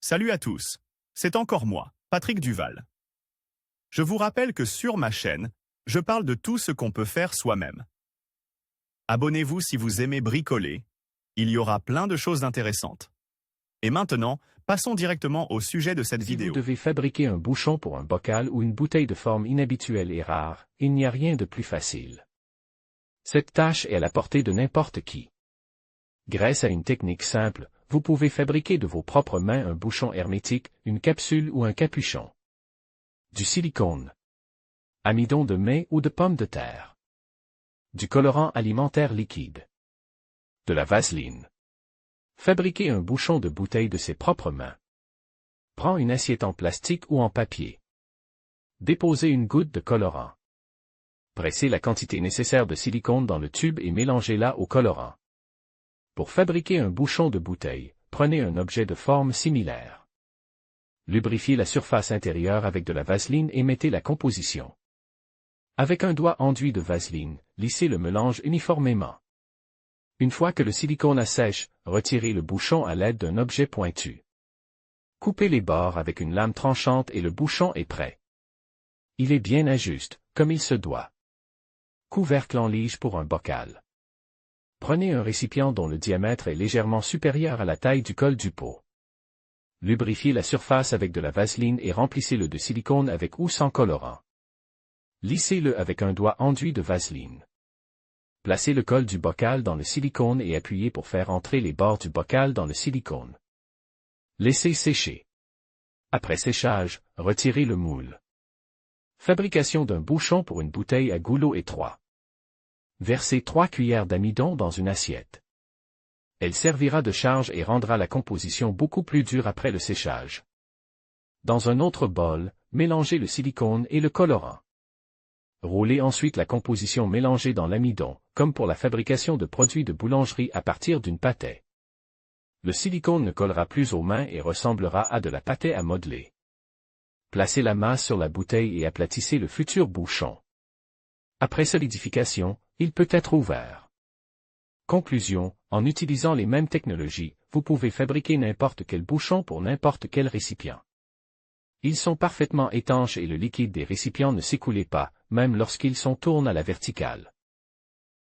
Salut à tous, c'est encore moi, Patrick Duval. Je vous rappelle que sur ma chaîne, je parle de tout ce qu'on peut faire soi-même. Abonnez-vous si vous aimez bricoler, il y aura plein de choses intéressantes. Et maintenant, passons directement au sujet de cette vidéo. Si vous devez fabriquer un bouchon pour un bocal ou une bouteille de forme inhabituelle et rare, il n'y a rien de plus facile. Cette tâche est à la portée de n'importe qui. Grâce à une technique simple, vous pouvez fabriquer de vos propres mains un bouchon hermétique, une capsule ou un capuchon. Du silicone. Amidon de mai ou de pomme de terre. Du colorant alimentaire liquide. De la vaseline. Fabriquer un bouchon de bouteille de ses propres mains. Prends une assiette en plastique ou en papier. Déposez une goutte de colorant. Pressez la quantité nécessaire de silicone dans le tube et mélangez-la au colorant. Pour fabriquer un bouchon de bouteille, prenez un objet de forme similaire. Lubrifiez la surface intérieure avec de la vaseline et mettez la composition. Avec un doigt enduit de vaseline, lissez le mélange uniformément. Une fois que le silicone assèche, retirez le bouchon à l'aide d'un objet pointu. Coupez les bords avec une lame tranchante et le bouchon est prêt. Il est bien ajuste, comme il se doit. Couvercle en lige pour un bocal. Prenez un récipient dont le diamètre est légèrement supérieur à la taille du col du pot. Lubrifiez la surface avec de la vaseline et remplissez-le de silicone avec ou sans colorant. Lissez-le avec un doigt enduit de vaseline. Placez le col du bocal dans le silicone et appuyez pour faire entrer les bords du bocal dans le silicone. Laissez sécher. Après séchage, retirez le moule. Fabrication d'un bouchon pour une bouteille à goulot étroit. Versez 3 cuillères d'amidon dans une assiette. Elle servira de charge et rendra la composition beaucoup plus dure après le séchage. Dans un autre bol, mélangez le silicone et le colorant. Roulez ensuite la composition mélangée dans l'amidon, comme pour la fabrication de produits de boulangerie à partir d'une pâtée. Le silicone ne collera plus aux mains et ressemblera à de la pâtée à modeler. Placez la masse sur la bouteille et aplatissez le futur bouchon. Après solidification, il peut être ouvert. Conclusion, en utilisant les mêmes technologies, vous pouvez fabriquer n'importe quel bouchon pour n'importe quel récipient. Ils sont parfaitement étanches et le liquide des récipients ne s'écoulait pas, même lorsqu'ils sont tournés à la verticale.